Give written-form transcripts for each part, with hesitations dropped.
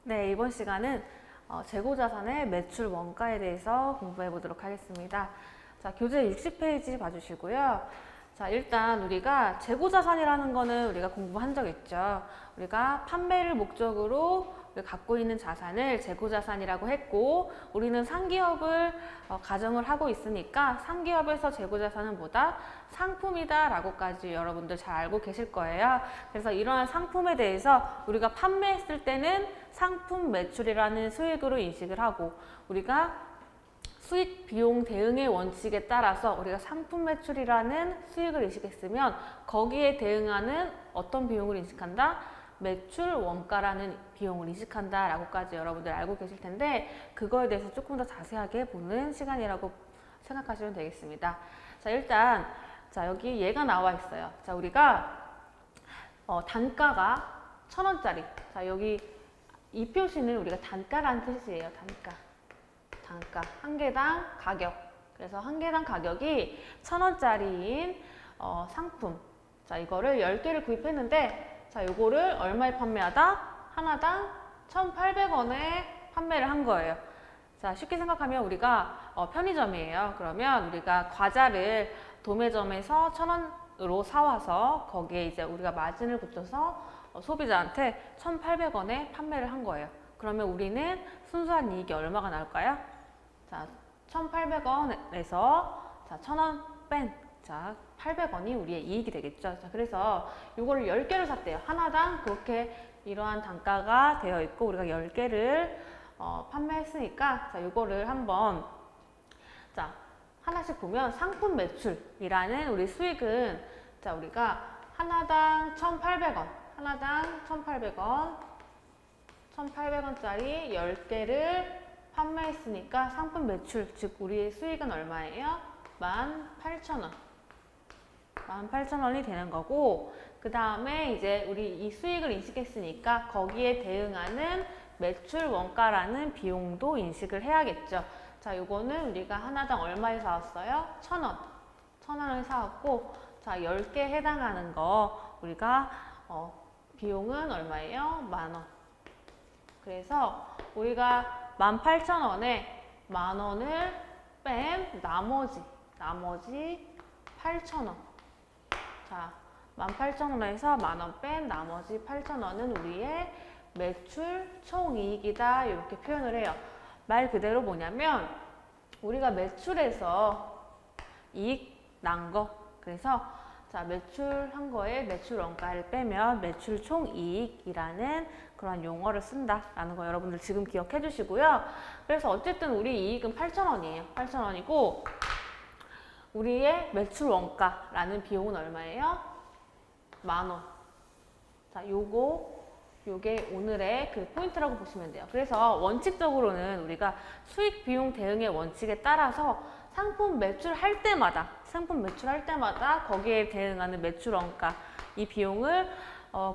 네, 이번 시간은 재고자산의 매출 원가에 대해서 공부해 보도록 하겠습니다. 자, 교재 60페이지 봐주시고요. 자, 일단 우리가 재고자산이라는 거는 우리가 공부한 적 있죠. 우리가 판매를 목적으로 갖고 있는 자산을 재고자산이라고 했고, 우리는 상기업을 가정을 하고 있으니까 상기업에서 재고자산은 뭐다? 상품이다 라고까지 여러분들 잘 알고 계실 거예요. 그래서 이러한 상품에 대해서 우리가 판매했을 때는 상품 매출이라는 수익으로 인식을 하고, 우리가 수익 비용 대응의 원칙에 따라서 우리가 상품 매출이라는 수익을 인식했으면 거기에 대응하는 어떤 비용을 인식한다? 매출 원가라는 비용을 인식한다 라고까지 여러분들 알고 계실 텐데, 그거에 대해서 조금 더 자세하게 보는 시간이라고 생각하시면 되겠습니다. 자, 일단 여기 얘가 나와 있어요. 자, 우리가 단가가 1,000원짜리. 자, 여기 이 표시는 우리가 단가라는 뜻이에요. 단가. 한 개당 가격. 그래서 한 개당 가격이 1,000원짜리인 상품. 자, 이거를 10개를 구입했는데, 자, 요거를 얼마에 판매하다? 하나당 1,800원에 판매를 한 거예요. 자, 쉽게 생각하면 우리가 편의점이에요. 그러면 우리가 과자를 도매점에서 1,000원으로 사와서 거기에 이제 우리가 마진을 붙여서 소비자한테 1,800원에 판매를 한 거예요. 그러면 우리는 순수한 이익이 얼마가 나올까요? 자, 1,800원에서 자, 1,000원 뺀 자, 800원이 우리의 이익이 되겠죠. 자, 그래서 이거를 10개를 샀대요. 하나당 그렇게 이러한 단가가 되어 있고 우리가 10개를 판매했으니까, 자, 이거를 한번 자, 하나씩 보면 상품 매출이라는 우리 수익은, 자, 우리가 하나당 1,800원, 하나당 1,800원짜리 10개를 판매했으니까 상품 매출, 즉 우리의 수익은 얼마예요? 18,000원. 18,000원이 되는 거고, 그 다음에 이제 우리 이 수익을 인식했으니까 거기에 대응하는 매출 원가라는 비용도 인식을 해야겠죠. 자, 요거는 우리가 하나당 얼마에 사왔어요? 1,000원. 1,000원을 사왔고, 자, 10개 해당하는 거 우리가 비용은 얼마예요? 10,000원. 그래서 우리가 18,000원에 10,000원을 뺀 나머지 8,000원. 자, 18,000원에서 10,000원 뺀 나머지 8,000원은 우리의 매출 총이익이다. 이렇게 표현을 해요. 말 그대로 뭐냐면 우리가 매출에서 이익 난 거. 그래서 자, 매출한 거에 매출 원가를 빼면 매출 총이익이라는 그런 용어를 쓴다라는 거 여러분들 지금 기억해 주시고요. 그래서 어쨌든 우리 이익은 8,000원이에요. 8,000원이고 우리의 매출 원가라는 비용은 얼마예요? 10,000원. 자, 요게 오늘의 그 포인트라고 보시면 돼요. 그래서 원칙적으로는 우리가 수익 비용 대응의 원칙에 따라서 상품 매출할 때마다 거기에 대응하는 매출 원가, 이 비용을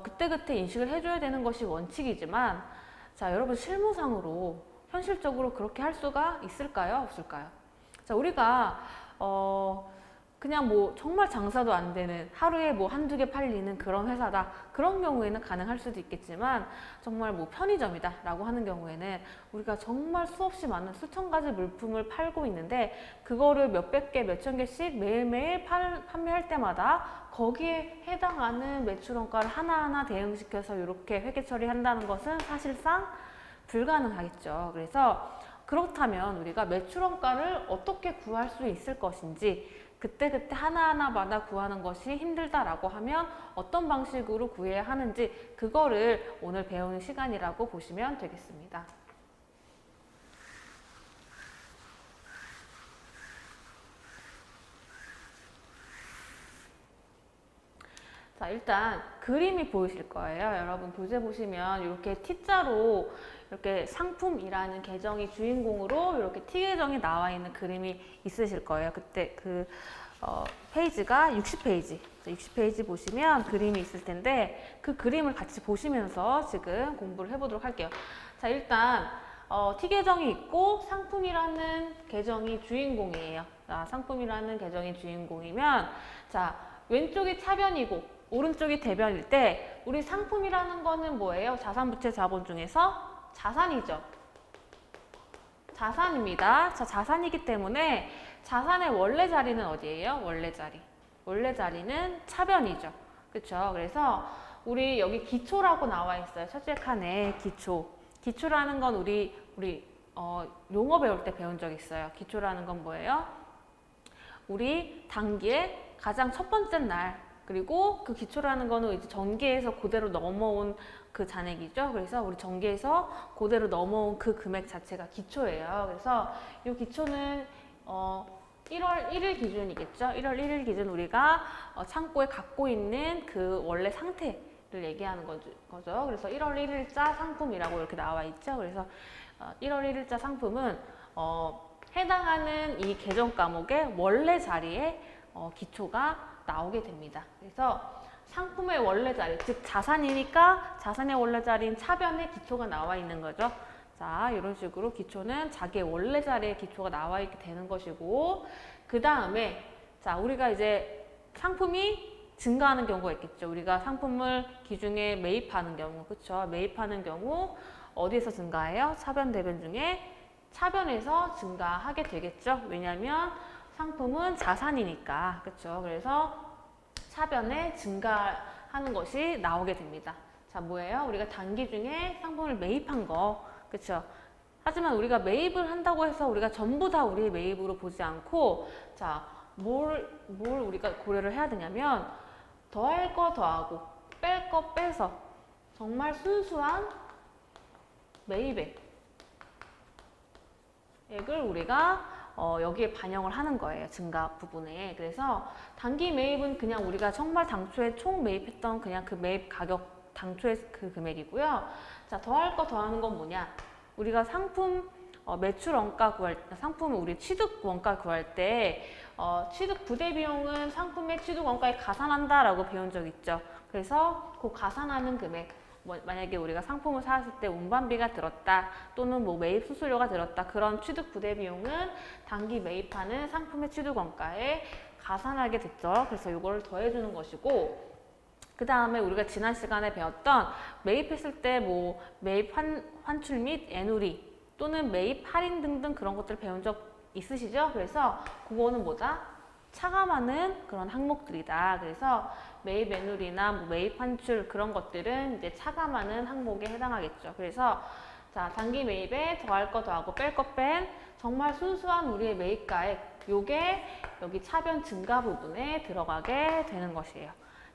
그때그때 인식을 해줘야 되는 것이 원칙이지만, 자, 여러분 실무상으로 현실적으로 그렇게 할 수가 있을까요? 없을까요? 자, 우리가 그냥 뭐 정말 장사도 안 되는, 하루에 뭐 한두 개 팔리는 그런 회사다. 그런 경우에는 가능할 수도 있겠지만, 정말 뭐 편의점이다 라고 하는 경우에는 우리가 정말 수없이 많은 수천 가지 물품을 팔고 있는데, 그거를 몇백 개, 몇천 개씩 매일매일 판매할 때마다 거기에 해당하는 매출 원가를 하나하나 대응시켜서 이렇게 회계 처리한다는 것은 사실상 불가능하겠죠. 그래서 그렇다면 우리가 매출 원가를 어떻게 구할 수 있을 것인지, 그때그때 하나하나마다 구하는 것이 힘들다라고 하면 어떤 방식으로 구해야 하는지, 그거를 오늘 배우는 시간이라고 보시면 되겠습니다. 자, 일단 그림이 보이실 거예요. 여러분 교재 보시면 이렇게 T자로 이렇게 상품이라는 계정이 주인공으로 이렇게 T 계정이 나와 있는 그림이 있으실 거예요. 그때 페이지가 60페이지. 60페이지 보시면 그림이 있을 텐데, 그 그림을 같이 보시면서 지금 공부를 해보도록 할게요. 자, 일단 T 계정이 있고 상품이라는 계정이 주인공이에요. 자, 상품이라는 계정이 주인공이면, 자, 왼쪽이 차변이고 오른쪽이 대변일 때 우리 상품이라는 거는 뭐예요? 자산부채 자본 중에서 자산이죠. 자산입니다. 자, 자산이기 때문에 자산의 원래 자리는 어디예요? 원래 자리. 원래 자리는 차변이죠. 그렇죠? 그래서 우리 여기 기초라고 나와 있어요. 첫째 칸에 기초. 기초라는 건 우리 용어 배울 때 배운 적 있어요. 기초라는 건 뭐예요? 우리 단기의 가장 첫 번째 날, 그리고 그 기초라는 거는 이제 전기에서 그대로 넘어온 그 잔액이죠. 그래서 우리 전기에서 그대로 넘어온 그 금액 자체가 기초예요. 그래서 이 기초는 1월 1일 기준이겠죠. 1월 1일 기준 우리가 창고에 갖고 있는 그 원래 상태를 얘기하는 거죠. 그래서 1월 1일자 상품이라고 이렇게 나와 있죠. 그래서 1월 1일자 상품은 해당하는 이 계정 과목의 원래 자리에 기초가 나오게 됩니다. 그래서 상품의 원래 자리, 즉 자산이니까 자산의 원래 자리인 차변에 기초가 나와 있는 거죠. 자, 이런 식으로 기초는 자기의 원래 자리에 기초가 나와 있게 되는 것이고, 그 다음에 자, 우리가 이제 상품이 증가하는 경우가 있겠죠. 우리가 상품을 기준에 매입하는 경우, 그렇죠? 매입하는 경우 어디에서 증가해요? 차변, 대변 중에 차변에서 증가하게 되겠죠. 왜냐하면 상품은 자산이니까, 그렇죠? 그래서 차변에 증가하는 것이 나오게 됩니다. 자, 뭐예요? 우리가 단기 중에 상품을 매입한 거, 그렇죠? 하지만 우리가 매입을 한다고 해서 우리가 전부 다 우리의 매입으로 보지 않고, 자, 뭘 우리가 고려를 해야 되냐면 더할 거 더하고 뺄 거 빼서 정말 순수한 매입액을 우리가 여기에 반영을 하는 거예요. 증가 부분에. 그래서 단기 매입은 그냥 우리가 정말 당초에 총 매입했던 그냥 그 매입 가격 당초의 그 금액이고요. 자, 더할 거 더하는 건 뭐냐? 우리가 상품 매출 원가 구할 때, 상품을 우리 취득 원가 구할 때 취득 부대 비용은 상품의 취득 원가에 가산한다라고 배운 적 있죠. 그래서 그 가산하는 금액, 만약에 우리가 상품을 사왔을 때 운반비가 들었다, 또는 뭐 매입 수수료가 들었다, 그런 취득 부대 비용은 단기 매입하는 상품의 취득 원가에 가산하게 됐죠. 그래서 이걸 더해주는 것이고, 그 다음에 우리가 지난 시간에 배웠던 매입했을 때 뭐 매입 환출 및 애누리 또는 매입 할인 등등 그런 것들 배운 적 있으시죠? 그래서 그거는 뭐다? 차감하는 그런 항목들이다. 그래서 매입 애누리나 뭐 매입 환출 그런 것들은 이제 차감하는 항목에 해당하겠죠. 그래서 자, 단기 매입에 더할 거 더하고 뺄 거 뺀 정말 순수한 우리의 매입가액, 요게 여기 차변 증가 부분에 들어가게 되는 것이에요.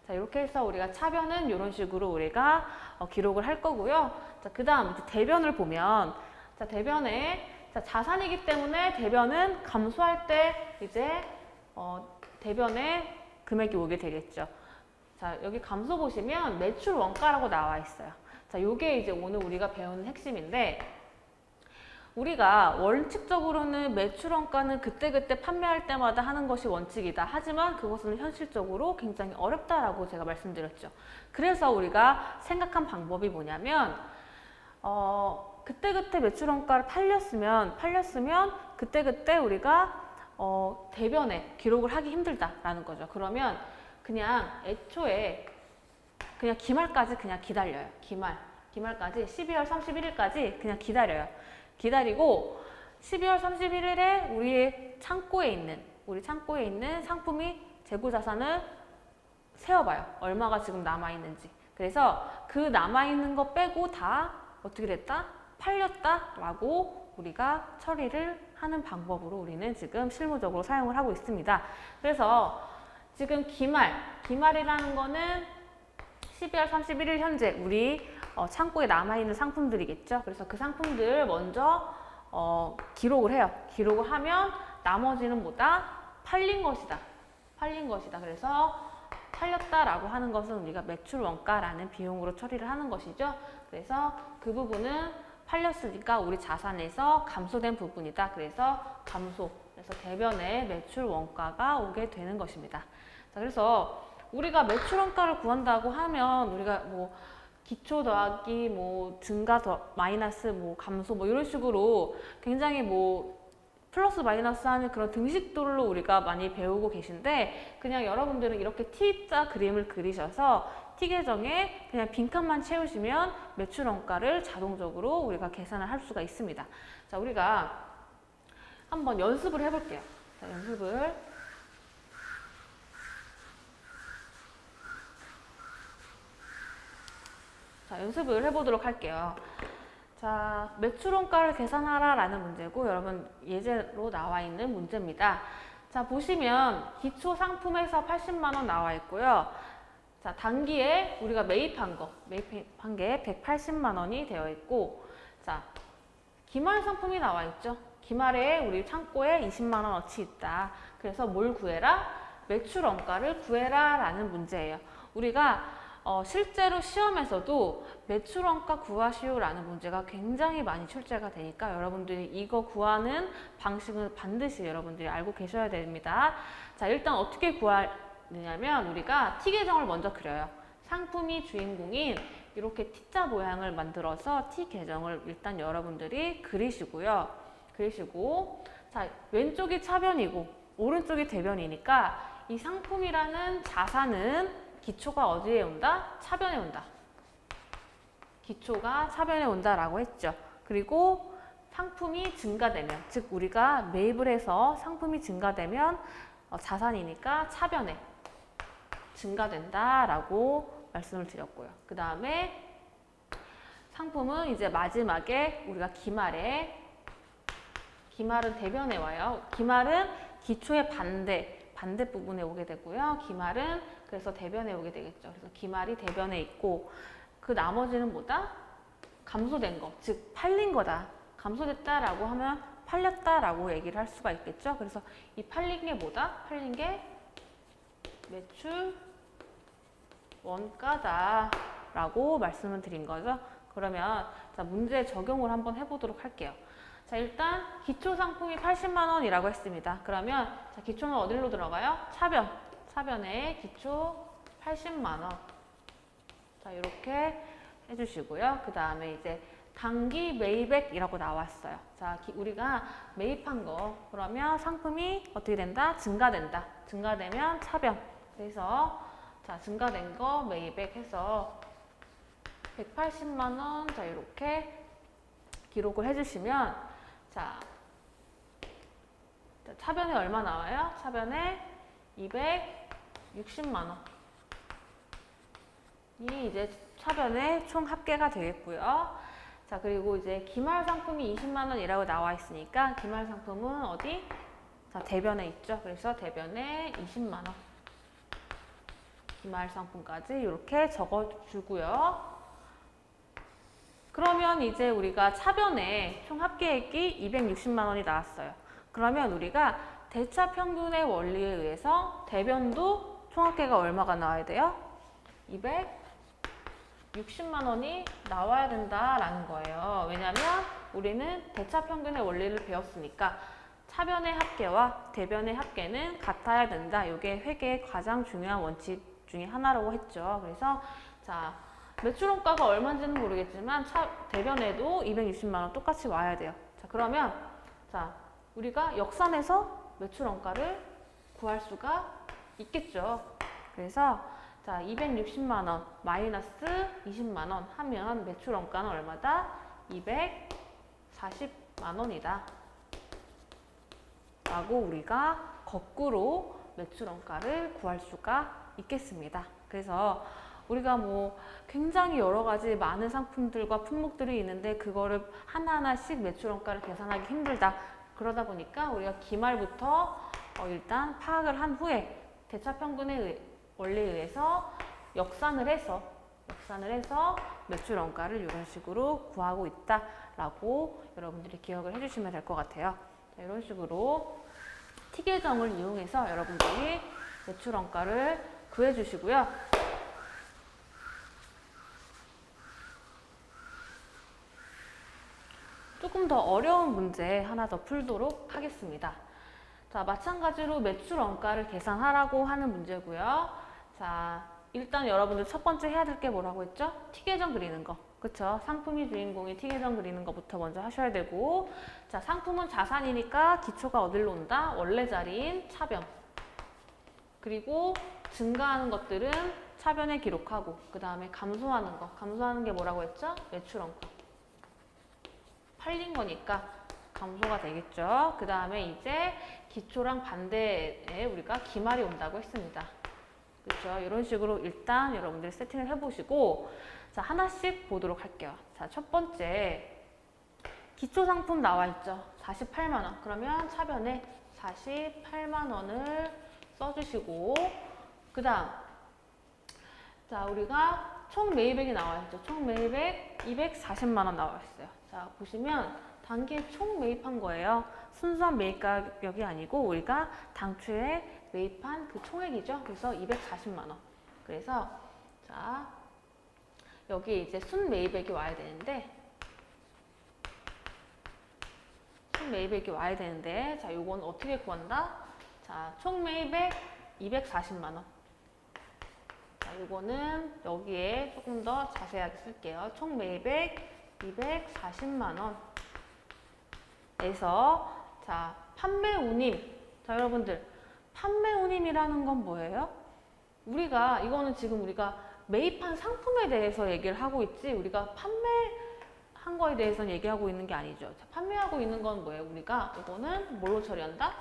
자, 이렇게 해서 우리가 차변은 이런 식으로 우리가 기록을 할 거고요. 자, 그 다음 대변을 보면, 자, 대변에 자산이기 때문에 대변은 감소할 때 이제 대변에 금액이 오게 되겠죠. 자, 여기 감소 보시면 매출 원가라고 나와 있어요. 자, 요게 이제 오늘 우리가 배우는 핵심인데, 우리가 원칙적으로는 매출 원가는 그때그때 판매할 때마다 하는 것이 원칙이다. 하지만 그것은 현실적으로 굉장히 어렵다라고 제가 말씀드렸죠. 그래서 우리가 생각한 방법이 뭐냐면 그때그때 매출 원가를 팔렸으면 그때그때 우리가 대변에 기록을 하기 힘들다라는 거죠. 그러면 그냥 애초에 그냥 기말까지 그냥 기다려요. 기말까지 12월 31일까지 그냥 기다려요. 기다리고 12월 31일에 우리 창고에 있는 상품이 재고자산을 세어봐요. 얼마가 지금 남아있는지. 그래서 그 남아있는 거 빼고 다 어떻게 됐다? 팔렸다라고 우리가 처리를 하는 방법으로 우리는 지금 실무적으로 사용을 하고 있습니다. 그래서 지금 기말이라는 거는 12월 31일 현재 우리 창고에 남아있는 상품들이겠죠. 그래서 그 상품들을 먼저 기록을 해요. 기록을 하면 나머지는 뭐다? 팔린 것이다. 그래서 팔렸다라고 하는 것은 우리가 매출 원가라는 비용으로 처리를 하는 것이죠. 그래서 그 부분은 팔렸으니까 우리 자산에서 감소된 부분이다. 그래서 감소. 그래서 대변에 매출 원가가 오게 되는 것입니다. 자, 그래서 우리가 매출 원가를 구한다고 하면 우리가 뭐 기초 더하기 뭐 증가 더 마이너스 뭐 감소 뭐 이런 식으로 굉장히 뭐 플러스 마이너스 하는 그런 등식들로 우리가 많이 배우고 계신데, 그냥 여러분들은 이렇게 T자 그림을 그리셔서 T 계정에 그냥 빈칸만 채우시면 매출 원가를 자동적으로 우리가 계산을 할 수가 있습니다. 자, 우리가 한번 연습을 해볼게요. 자, 연습을 해보도록 할게요. 자, 매출 원가를 계산하라 라는 문제고, 여러분 예제로 나와 있는 문제입니다. 자, 보시면 기초 상품에서 80만 원 나와 있고요. 자, 단기에 우리가 매입한 게 180만 원이 되어 있고, 자, 기말 상품이 나와 있죠. 기말에 우리 창고에 20만 원어치 있다. 그래서 뭘 구해라? 매출 원가를 구해라 라는 문제예요. 우리가 실제로 시험에서도 매출 원가 구하시오 라는 문제가 굉장히 많이 출제가 되니까 여러분들이 이거 구하는 방식은 반드시 여러분들이 알고 계셔야 됩니다. 자, 일단 어떻게 구하느냐면 우리가 T 계정을 먼저 그려요. 상품이 주인공인 이렇게 T자 모양을 만들어서 T 계정을 일단 여러분들이 그리시고요. 자, 왼쪽이 차변이고 오른쪽이 대변이니까 이 상품이라는 자산은 기초가 어디에 온다? 차변에 온다. 기초가 차변에 온다라고 했죠. 그리고 상품이 증가되면, 즉 우리가 매입을 해서 상품이 증가되면 자산이니까 차변에 증가된다라고 말씀을 드렸고요. 그 다음에 상품은 이제 마지막에 우리가 기말은 대변에 와요. 기말은 기초의 반대 부분에 오게 되고요. 기말은 그래서 대변에 오게 되겠죠. 그래서 기말이 대변에 있고 그 나머지는 뭐다? 감소된 거, 즉 팔린 거다. 감소됐다라고 하면 팔렸다라고 얘기를 할 수가 있겠죠. 그래서 이 팔린 게 뭐다? 팔린 게 매출 원가다라고 말씀을 드린 거죠. 그러면 자, 문제 적용을 한번 해보도록 할게요. 자, 일단 기초 상품이 80만 원이라고 했습니다. 그러면 자, 기초는 어디로 들어가요? 차변에 기초 80만 원. 자, 이렇게 해주시고요. 그 다음에 이제 단기 매입액이라고 나왔어요. 자, 우리가 매입한 거 그러면 상품이 어떻게 된다? 증가된다. 증가되면 차변. 그래서 자, 증가된 거 매입액 해서 180만 원. 자, 이렇게 기록을 해주시면 자, 차변에 얼마 나와요? 차변에 260만 원이 이제 차변에 총 합계가 되겠고요. 자, 그리고 이제 기말 상품이 20만 원이라고 나와 있으니까 기말 상품은 어디? 자, 대변에 있죠. 그래서 대변에 20만 원. 기말 상품까지 이렇게 적어주고요. 그러면 이제 우리가 차변에 총 합계액이 260만 원이 나왔어요. 그러면 우리가 대차 평균의 원리에 의해서 대변도 총 합계가 얼마가 나와야 돼요? 260만 원이 나와야 된다라는 거예요. 왜냐하면 우리는 대차 평균의 원리를 배웠으니까 차변의 합계와 대변의 합계는 같아야 된다. 이게 회계의 가장 중요한 원칙 중에 하나라고 했죠. 그래서 자, 매출 원가가 얼마인지는 모르겠지만 대변에도 260만 원 똑같이 와야 돼요. 자, 그러면 자, 우리가 역산해서 매출 원가를 구할 수가 있겠죠. 그래서 자, 260만 원 마이너스 20만 원 하면 매출 원가는 얼마다? 240만 원이다. 라고 우리가 거꾸로 매출 원가를 구할 수가 있겠습니다. 그래서 우리가 뭐 굉장히 여러 가지 많은 상품들과 품목들이 있는데 그거를 하나하나씩 매출 원가를 계산하기 힘들다. 그러다 보니까 우리가 기말부터 일단 파악을 한 후에 대차 평균의 원리에 의해서 역산을 해서 매출 원가를 이런 식으로 구하고 있다라고 여러분들이 기억을 해주시면 될 것 같아요. 자, 이런 식으로 T 계정을 이용해서 여러분들이 매출 원가를 구해주시고요. 조금 더 어려운 문제 하나 더 풀도록 하겠습니다. 자, 마찬가지로 매출 원가를 계산하라고 하는 문제고요. 자, 일단 여러분들 첫 번째 해야 될 게 뭐라고 했죠? T 계정 그리는 거. 그쵸? 상품이 주인공이 T 계정 그리는 것부터 먼저 하셔야 되고, 자, 상품은 자산이니까 기초가 어디로 온다? 원래 자리인 차변. 그리고 증가하는 것들은 차변에 기록하고 그 다음에 감소하는 거. 감소하는 게 뭐라고 했죠? 매출원가. 팔린 거니까 감소가 되겠죠. 그 다음에 이제 기초랑 반대에 우리가 기말이 온다고 했습니다. 그렇죠? 이런 식으로 일단 여러분들이 세팅을 해보시고 자 하나씩 보도록 할게요. 자 첫 번째 기초 상품 나와 있죠. 48만 원. 그러면 차변에 48만 원을 써주시고 그 다음 자 우리가 총 매입액이 나와 있죠. 총 매입액 240만 원 나와 있어요. 자 보시면 단기에 총 매입한 거예요. 순수한 매입 가격이 아니고 우리가 당초에 매입한 그 총액이죠. 그래서 240만 원. 그래서 자 여기 이제 순 매입액이 와야 되는데 자 요건 어떻게 구한다? 자 총 매입액 240만 원. 자 요거는 여기에 조금 더 자세하게 쓸게요. 총 매입액 240만 원에서 자 판매 운임. 자 여러분들 판매 운임이라는 건 뭐예요? 우리가 이거는 지금 우리가 매입한 상품에 대해서 얘기를 하고 있지 우리가 판매한 거에 대해서는 얘기하고 있는 게 아니죠. 자, 판매하고 있는 건 뭐예요? 우리가 이거는 뭘로 처리한다?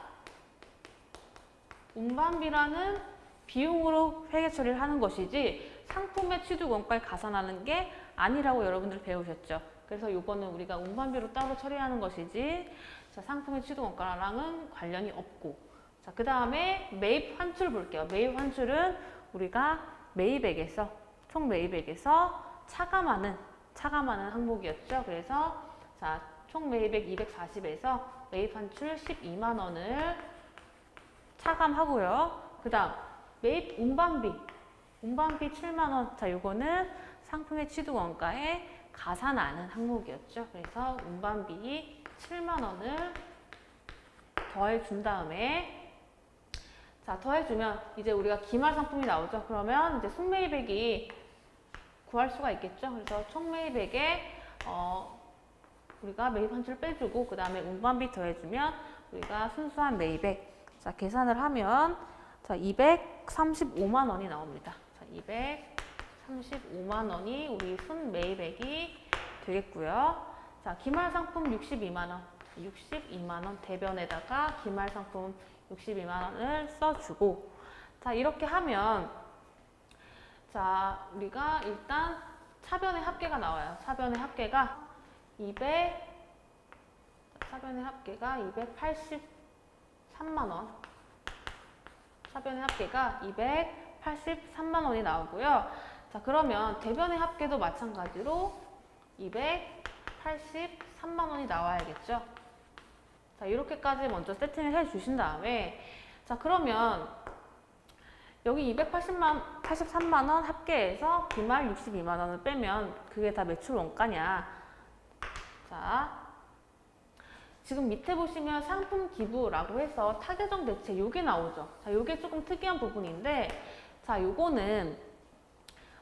운반비라는 비용으로 회계 처리를 하는 것이지 상품의 취득 원가에 가산하는 게 아니라고 여러분들 배우셨죠. 그래서 이거는 우리가 운반비로 따로 처리하는 것이지 자, 상품의 취득 원가랑은 관련이 없고 자, 그 다음에 매입 환출 볼게요. 매입 환출은 우리가 매입액에서 총 매입액에서 차감하는 항목이었죠. 그래서 자, 총 매입액 240에서 매입 환출 12만 원을 차감하고요. 그 다음 매입 운반비 7만 원. 자, 요거는 상품의 취득 원가에 가산하는 항목이었죠. 그래서 운반비 7만 원을 더해 준 다음에 자, 더해주면 이제 우리가 기말 상품이 나오죠. 그러면 이제 순매입액이 구할 수가 있겠죠. 그래서 총 매입액에 우리가 매입 환출 빼주고 그 다음에 운반비 더해주면 우리가 순수한 매입액 자 계산을 하면 자 235만 원이 나옵니다. 자 235만 원이 우리 순 매입액이 되겠고요. 자 기말 상품 62만 원 62만 원 대변에다가 기말 상품 62만 원을 써주고 자 이렇게 하면 자 우리가 일단 차변의 합계가 나와요. 차변의 합계가 283만 원. 차변의 합계가 283만 원이 나오고요. 자 그러면 대변의 합계도 마찬가지로 283만 원이 나와야겠죠. 자 이렇게까지 먼저 세팅을 해 주신 다음에 자 그러면 여기 283만 원 합계해서 기말 62만 원을 빼면 그게 다 매출 원가냐. 자 지금 밑에 보시면 상품 기부라고 해서 타계정 대체 요게 나오죠. 자 요게 조금 특이한 부분인데 자 요거는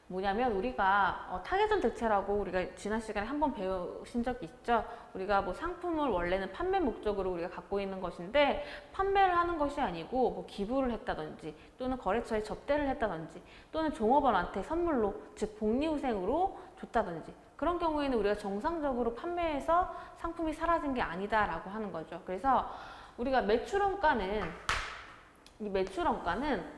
뭐냐면 우리가 타겟전 대체라고 우리가 지난 시간에 한번 배우신 적이 있죠. 우리가 뭐 상품을 원래는 판매 목적으로 우리가 갖고 있는 것인데 판매를 하는 것이 아니고 뭐 기부를 했다든지 또는 거래처에 접대를 했다든지 또는 종업원한테 선물로 즉 복리후생으로 줬다든지 그런 경우에는 우리가 정상적으로 판매해서 상품이 사라진 게 아니다라고 하는 거죠. 그래서 우리가 매출원가는 이 매출원가는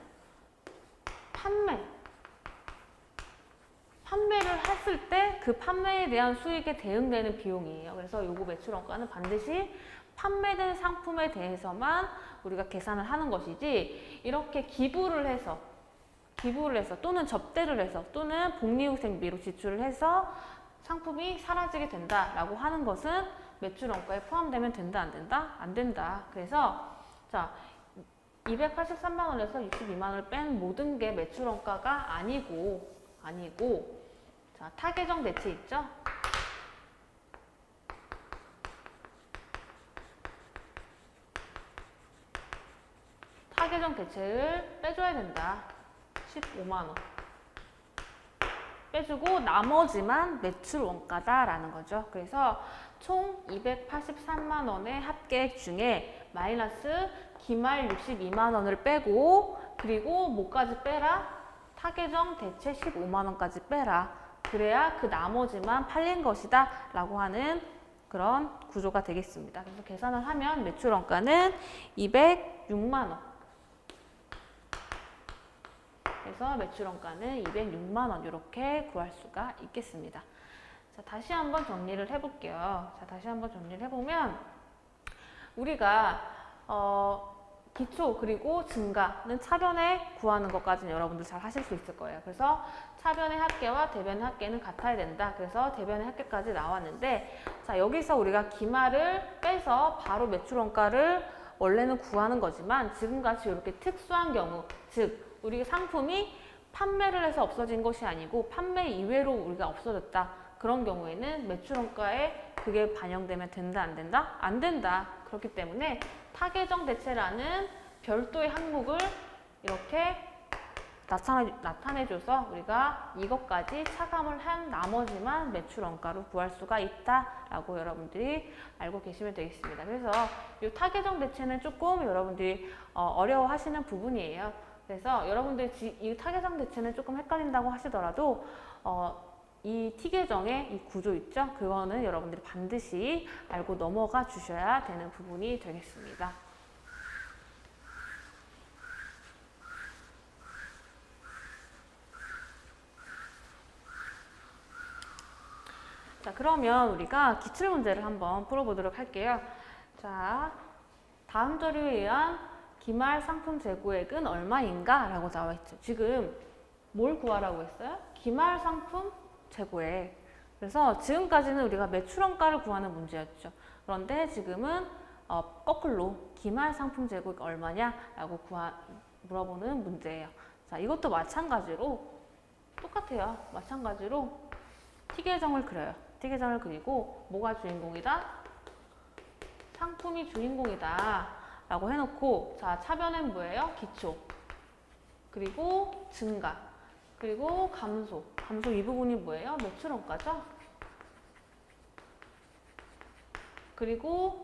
판매를 했을 때 그 판매에 대한 수익에 대응되는 비용이에요. 그래서 요거 매출원가는 반드시 판매된 상품에 대해서만 우리가 계산을 하는 것이지 이렇게 기부를 해서 또는 접대를 해서 또는 복리후생비로 지출을 해서 상품이 사라지게 된다라고 하는 것은 매출원가에 포함되면 된다, 안 된다? 안 된다. 그래서 자 283만 원에서 62만 원을 뺀 모든 게 매출원가가 아니고 자 타계정 대체 있죠? 타계정 대체를 빼줘야 된다. 15만 원 빼주고 나머지만 매출 원가다라는 거죠. 그래서 총 283만 원의 합계액 중에 마이너스 기말 62만 원을 빼고 그리고 뭐까지 빼라? 타계정 대체 15만 원까지 빼라. 그래야 그 나머지만 팔린 것이다 라고 하는 그런 구조가 되겠습니다. 그래서 계산을 하면 매출 원가는 206만 원. 그래서 매출 원가는 206만 원 이렇게 구할 수가 있겠습니다. 자, 다시 한번 정리를 해볼게요. 자, 다시 한번 정리를 해보면 우리가 기초 그리고 증가는 차변에 구하는 것까지는 여러분들 잘 하실 수 있을 거예요. 그래서 차변의 합계와 대변의 합계는 같아야 된다. 그래서 대변의 합계까지 나왔는데, 자, 여기서 우리가 기말을 빼서 바로 매출 원가를 원래는 구하는 거지만 지금같이 이렇게 특수한 경우, 즉 우리 상품이 판매를 해서 없어진 것이 아니고 판매 이외로 우리가 없어졌다. 그런 경우에는 매출 원가에 그게 반영되면 된다, 안 된다? 안 된다. 그렇기 때문에 타계정 대체라는 별도의 항목을 이렇게 나타내줘서 우리가 이것까지 차감을 한 나머지만 매출 원가로 구할 수가 있다라고 여러분들이 알고 계시면 되겠습니다. 그래서 이 타계정 대체는 조금 여러분들이 어려워하시는 부분이에요. 그래서 여러분들이 이 타계정 대체는 조금 헷갈린다고 하시더라도 이 T계정의 이 구조 있죠? 그거는 여러분들이 반드시 알고 넘어가 주셔야 되는 부분이 되겠습니다. 자, 그러면 우리가 기출문제를 한번 풀어보도록 할게요. 자, 다음 자료에 의한 기말 상품 재고액은 얼마인가? 라고 나와 있죠. 지금 뭘 구하라고 했어요? 기말 상품 재고액. 그래서 지금까지는 우리가 매출 원가를 구하는 문제였죠. 그런데 지금은 거꾸로 기말 상품 재고액 얼마냐라고 물어보는 문제예요. 자, 이것도 마찬가지로 똑같아요. 마찬가지로 T계정을 그려요. T계정을 그리고 뭐가 주인공이다? 상품이 주인공이다 라고 해놓고, 자, 차변은 뭐예요? 기초, 그리고 증가, 그리고 감소. 감소 이 부분이 뭐예요? 매출 원가죠? 그리고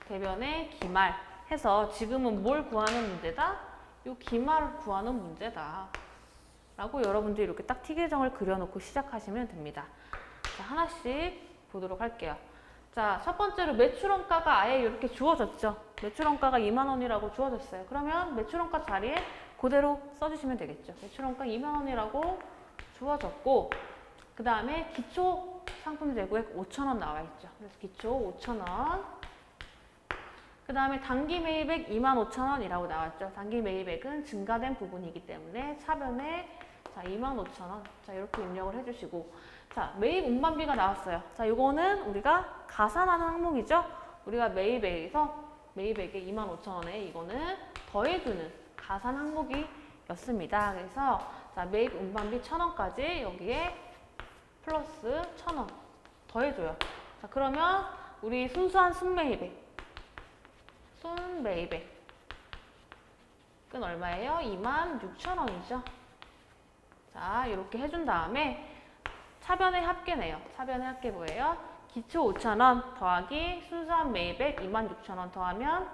대변의 기말 해서 지금은 뭘 구하는 문제다? 이 기말을 구하는 문제다 라고 여러분들이 이렇게 딱 T계정을 그려놓고 시작하시면 됩니다. 자, 하나씩 보도록 할게요. 자, 첫 번째로 매출 원가가 아예 이렇게 주어졌죠. 매출 원가가 2만 원이라고 주어졌어요. 그러면 매출 원가 자리에 그대로 써주시면 되겠죠. 매출 원가 2만 원이라고 주어졌고, 그 다음에 기초 상품 재고액 5천 원 나와 있죠. 그래서 기초 5천 원. 그 다음에 단기 매입액 2만 5천 원이라고 나왔죠. 단기 매입액은 증가된 부분이기 때문에 차변에 자, 2만 5천 원. 자, 이렇게 입력을 해주시고, 자, 매입 운반비가 나왔어요. 자, 이거는 우리가 가산하는 항목이죠. 우리가 매입액에서 매입액에 2만 5천 원에 이거는 더해주는 가산 항목이었습니다. 그래서 자, 매입 운반비 1,000원까지 여기에 플러스 1,000원 더해줘요. 자, 그러면 우리 순수한 순매입액, 순매입액은 얼마예요? 26,000원이죠. 자, 이렇게 해준 다음에 차변의 합계네요. 차변의 합계 뭐예요? 기초 5,000원 더하기 순수한 매입액 26,000원 더하면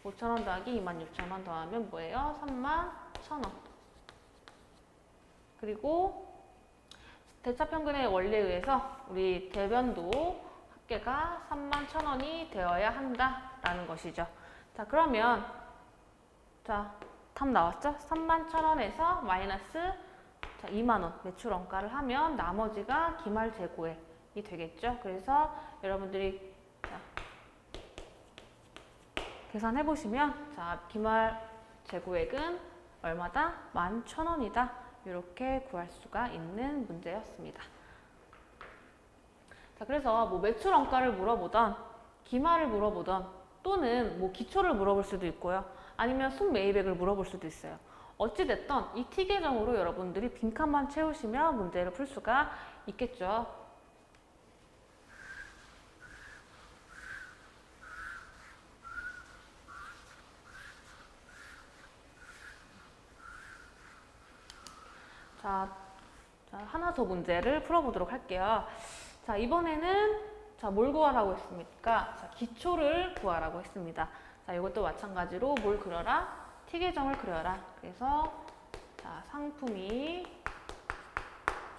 5,000원 더하기 26,000원 더하면 뭐예요? 31,000원. 그리고 대차평균의 원리에 의해서 우리 대변도 합계가 31,000원이 되어야 한다라는 것이죠. 자, 그러면 자, 답 나왔죠? 31,000원에서 마이너스 자, 2만 원 매출 원가를 하면 나머지가 기말 재고액이 되겠죠. 그래서 여러분들이 자, 계산해 보시면 자, 기말 재고액은 얼마다? 11,000원이다. 이렇게 구할 수가 있는 문제였습니다. 자, 그래서 뭐 매출 원가를 물어보던 기말을 물어보던 또는 뭐 기초를 물어볼 수도 있고요. 아니면 순매입액을 물어볼 수도 있어요. 어찌됐든 이 T계정으로 여러분들이 빈칸만 채우시면 문제를 풀 수가 있겠죠. 자, 하나 더 문제를 풀어보도록 할게요. 자, 이번에는 자, 뭘 구하라고 했습니까? 자, 기초를 구하라고 했습니다. 자, 이것도 마찬가지로 뭘 그려라? T계정을 그려라. 그래서 자, 자, 상품이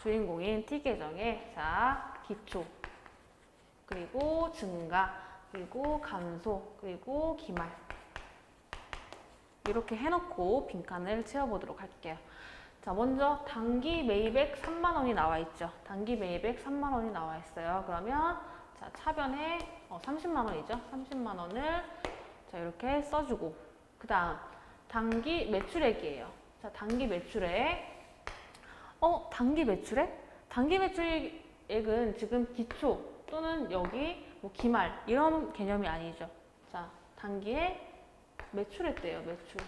주인공인 T 계정에 자, 기초, 그리고 증가, 그리고 감소, 그리고 기말 이렇게 해놓고 빈칸을 채워보도록 할게요. 자, 먼저 단기 매입액 3만 원이 나와 있죠. 단기 매입액 3만 원이 나와 있어요. 그러면 자, 차변에 30만 원이죠. 30만 원을 자, 이렇게 써주고 그 다음 단기 매출액이에요. 자, 단기 매출액 단기 매출액? 단기 매출액은 지금 기초 또는 여기 뭐 기말 이런 개념이 아니죠. 자, 단기에 매출액대요. 매출.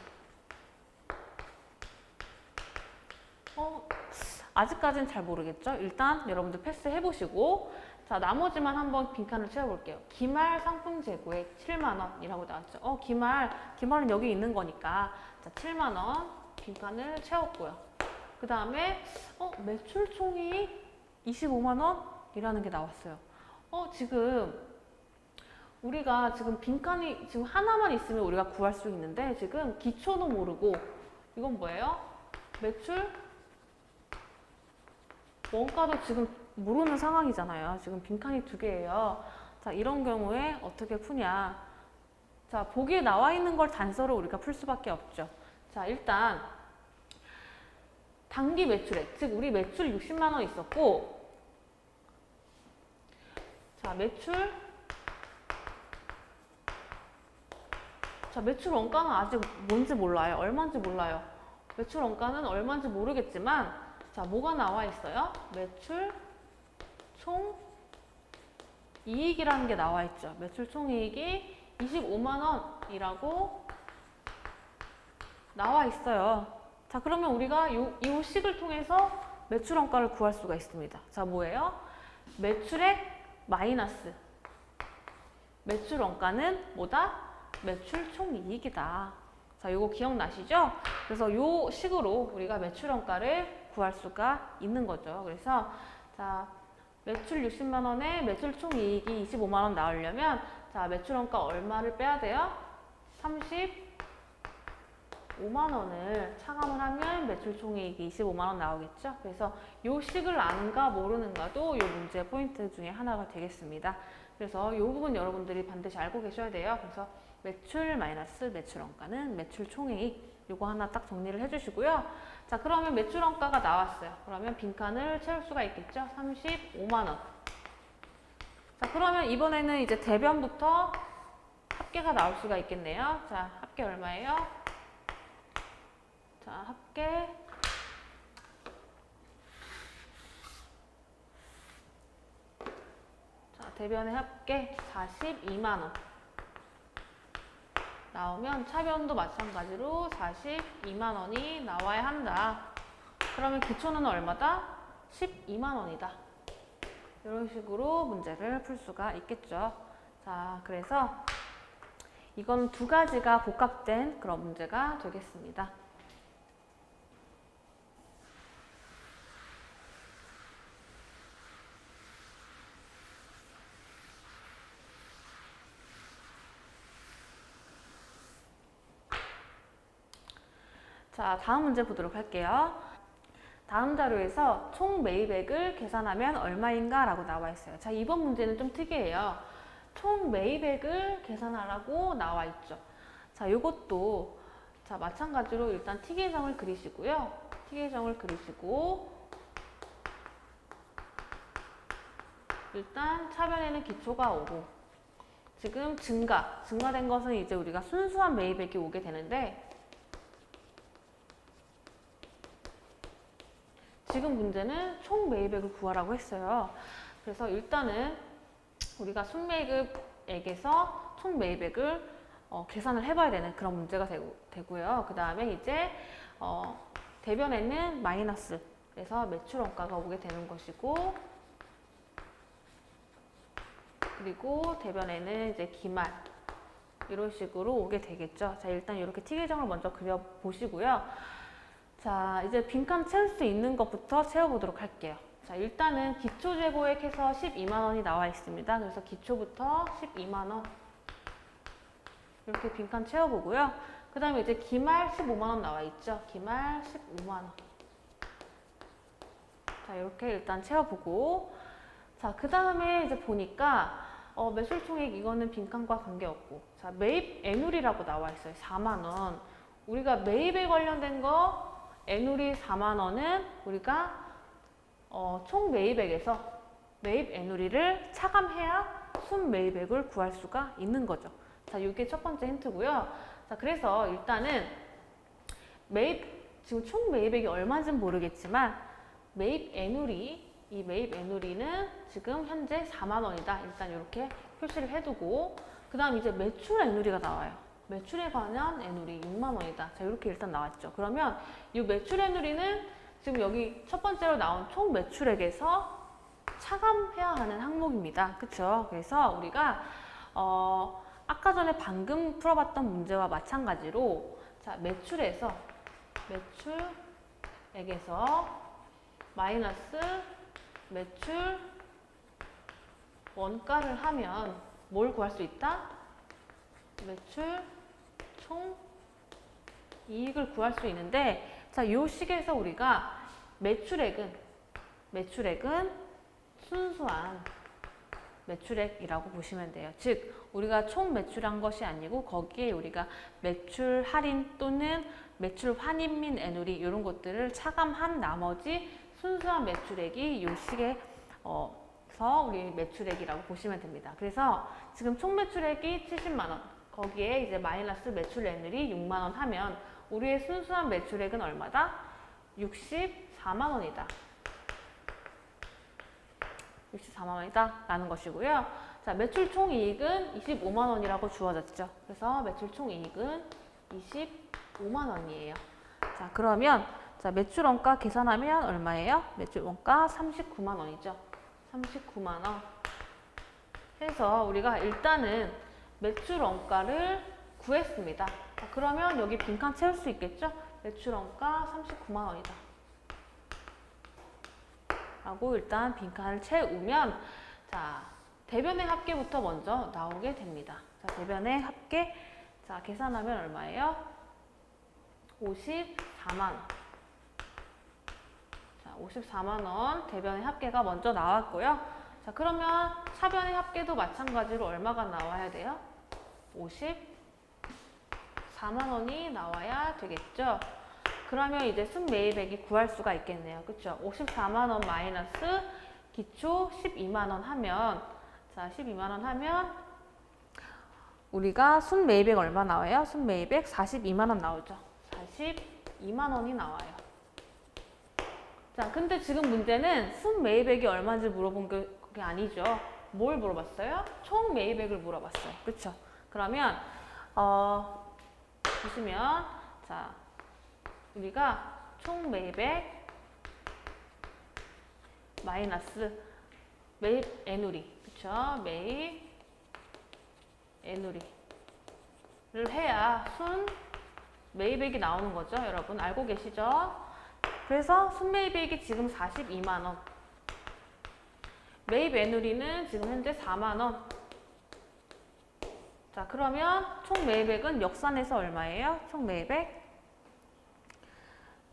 아직까지는 잘 모르겠죠? 일단 여러분들 패스해 보시고 자, 나머지만 한번 빈칸을 채워볼게요. 기말 상품 재고액 7만 원이라고 나왔죠. 기말은 여기 있는 거니까 자, 7만 원 빈칸을 채웠고요. 그 다음에 매출 총이익 25만 원이라는 게 나왔어요. 지금 우리가 지금 빈칸이 지금 하나만 있으면 우리가 구할 수 있는데 지금 기초도 모르고 이건 뭐예요? 매출 원가도 지금 모르는 상황이잖아요. 지금 빈칸이 2개예요. 자, 이런 경우에 어떻게 푸냐? 자, 보기에 나와 있는 걸 단서로 우리가 풀 수밖에 없죠. 자, 일단 단기 매출액, 즉 우리 매출 60만 원 있었고 자, 매출 원가는 아직 뭔지 몰라요. 얼마인지 몰라요. 매출 원가는 얼마인지 모르겠지만 자, 뭐가 나와 있어요? 매출 총 이익이라는 게 나와 있죠. 매출 총 이익이 25만 원이라고 나와 있어요. 자, 그러면 우리가 이 식을 통해서 매출 원가를 구할 수가 있습니다. 자, 뭐예요? 매출액 마이너스 매출 원가는 뭐다? 매출 총 이익이다. 자, 요거 기억나시죠? 그래서 요 식으로 우리가 매출 원가를 구할 수가 있는 거죠. 그래서 자, 매출 60만 원에 매출 총 이익이 25만 원 나오려면 자, 매출 원가 얼마를 빼야 돼요? 35만 원을 차감을 하면 매출 총 이익이 25만 원 나오겠죠? 그래서 요 식을 아는가 모르는가도 요 문제 포인트 중에 하나가 되겠습니다. 그래서 요 부분 여러분들이 반드시 알고 계셔야 돼요. 그래서 매출 마이너스 매출 원가는 매출 총이익 요거 하나 딱 정리를 해주시고요. 자, 그러면 매출 원가가 나왔어요. 그러면 빈칸을 채울 수가 있겠죠? 35만 원. 자, 그러면 이번에는 이제 대변부터 합계가 나올 수가 있겠네요. 자, 합계 얼마예요? 자, 합계 자, 대변의 합계 42만 원. 나오면 차변도 마찬가지로 42만 원이 나와야 한다. 그러면 기초는 얼마다? 12만 원이다. 이런 식으로 문제를 풀 수가 있겠죠. 자, 그래서 이건 2가지가 복합된 그런 문제가 되겠습니다. 자, 다음 문제 보도록 할게요. 다음 자료에서 총 매입액을 계산하면 얼마인가 라고 나와 있어요. 자, 이번 문제는 좀 특이해요. 총 매입액을 계산하라고 나와 있죠. 자, 요것도 자, 마찬가지로 일단 T계정을 그리시고요. T계정을 그리시고 일단 차변에는 기초가 오고 지금 증가된 것은 이제 우리가 순수한 매입액이 오게 되는데 지금 문제는 총 매입액을 구하라고 했어요. 그래서 일단은 우리가 순매입액에서 총 매입액을 계산을 해봐야 되는 그런 문제가 되고요. 그 다음에 이제 대변에는 마이너스, 그래서 매출 원가가 오게 되는 것이고, 그리고 대변에는 이제 기말 이런 식으로 오게 되겠죠. 자, 일단 이렇게 T계정을 먼저 그려보시고요. 자, 이제 빈칸 채울 수 있는 것부터 채워보도록 할게요. 자, 일단은 기초재고액 해서 12만 원이 나와 있습니다. 그래서 기초부터 12만 원 이렇게 빈칸 채워보고요. 그 다음에 이제 기말 15만 원 나와 있죠. 기말 15만 원. 자, 이렇게 일단 채워보고, 자, 그 다음에 이제 보니까 매출 총액 이거는 빈칸과 관계없고, 자, 매입 애누리라고 나와 있어요. 4만 원. 우리가 매입에 관련된 거 애누리 4만 원은 우리가 총 매입액에서 매입 애누리를 차감해야 순 매입액을 구할 수가 있는 거죠. 자, 이게 첫 번째 힌트고요. 자, 그래서 일단은 지금 총 매입액이 얼마인지는 모르겠지만 매입 애누리, 이 매입 애누리는 지금 현재 4만 원이다. 일단 이렇게 표시를 해두고, 그 다음 이제 매출 애누리가 나와요. 매출에 관한 애누리 6만 원이다. 자, 이렇게 일단 나왔죠. 그러면 이 매출 애누리는 지금 여기 첫 번째로 나온 총 매출액에서 차감해야 하는 항목입니다. 그쵸? 그래서 우리가 아까 전에 방금 풀어봤던 문제와 마찬가지로, 자, 매출에서 매출액에서 마이너스 매출 원가를 하면 뭘 구할 수 있다? 매출 총 이익을 구할 수 있는데, 자, 이 식에서 우리가 매출액은 순수한 매출액이라고 보시면 돼요. 즉, 우리가 총 매출한 것이 아니고 거기에 우리가 매출 할인 또는 매출 환입 및 애누리 이런 것들을 차감한 나머지 순수한 매출액이 이 식에서 우리 매출액이라고 보시면 됩니다. 그래서 지금 총 매출액이 70만 원, 거기에 이제 마이너스 매출 애누리 6만 원 하면 우리의 순수한 매출액은 얼마다? 64만 원이다. 64만 원이다 라는 것이고요. 자, 매출 총이익은 25만 원이라고 주어졌죠. 그래서 매출 총이익은 25만 원이에요. 자, 그러면 자, 매출 원가 계산하면 얼마예요? 매출 원가 39만 원이죠. 39만 원 해서 우리가 일단은 매출 원가를 구했습니다. 자, 그러면 여기 빈칸 채울 수 있겠죠? 매출 원가 39만 원이다. 라고 일단 빈칸을 채우면, 자, 대변의 합계부터 먼저 나오게 됩니다. 자, 대변의 합계, 자, 계산하면 얼마예요? 54만 원. 자, 54만 원 대변의 합계가 먼저 나왔고요. 자, 그러면 차변의 합계도 마찬가지로 얼마가 나와야 돼요? 54만 원이 나와야 되겠죠. 그러면 이제 순매입액이 구할 수가 있겠네요. 그쵸? 54만 원 마이너스 기초 12만 원 하면, 자, 12만 원 하면 우리가 순매입액 얼마 나와요? 순매입액 42만 원 나오죠. 42만 원이 나와요. 자, 근데 지금 문제는 순매입액이 얼마인지 물어본 게 아니죠. 뭘 물어봤어요? 총 매입액을 물어봤어요. 그쵸? 그러면 보시면, 자, 우리가 총 매입액 마이너스 매입 애누리, 그쵸? 매입 애누리를 해야 순 매입액이 나오는 거죠. 여러분 알고 계시죠? 그래서 순 매입액이 지금 42만 원, 매입 애누리는 지금 현재 4만 원. 자, 그러면 총 매입액은 역산해서 얼마예요? 총 매입액,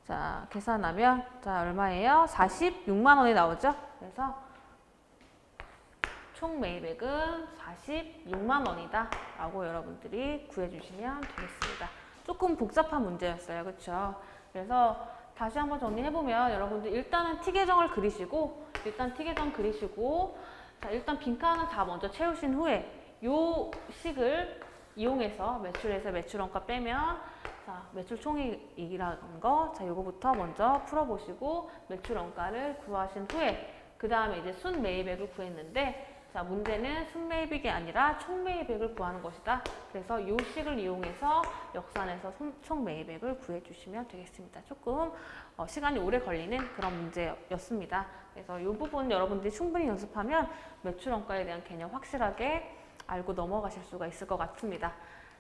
자, 계산하면, 자, 얼마예요? 46만 원이 나오죠? 그래서 총 매입액은 46만 원이다 라고 여러분들이 구해주시면 되겠습니다. 조금 복잡한 문제였어요. 그렇죠? 그래서 다시 한번 정리해보면 여러분들 일단은 T계정을 그리시고, 자, 일단 빈칸은 다 먼저 채우신 후에 요 식을 이용해서 매출에서 매출원가 빼면, 자, 매출 총이익이라는 거, 자, 요거부터 먼저 풀어보시고 매출 원가를 구하신 후에 그 다음에 이제 순 매입액을 구했는데, 자, 문제는 순 매입액이 아니라 총 매입액을 구하는 것이다. 그래서 요 식을 이용해서 역산해서 총 매입액을 구해주시면 되겠습니다. 조금 시간이 오래 걸리는 그런 문제였습니다. 그래서 이 부분 여러분들이 충분히 연습하면 매출 원가에 대한 개념 확실하게 알고 넘어가실 수가 있을 것 같습니다.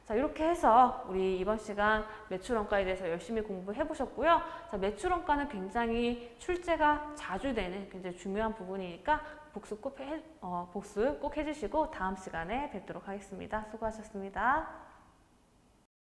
자, 이렇게 해서 우리 이번 시간 매출원가에 대해서 열심히 공부해 보셨고요. 자, 매출원가는 굉장히 출제가 자주 되는 굉장히 중요한 부분이니까 복습 꼭 해주시고 다음 시간에 뵙도록 하겠습니다. 수고하셨습니다.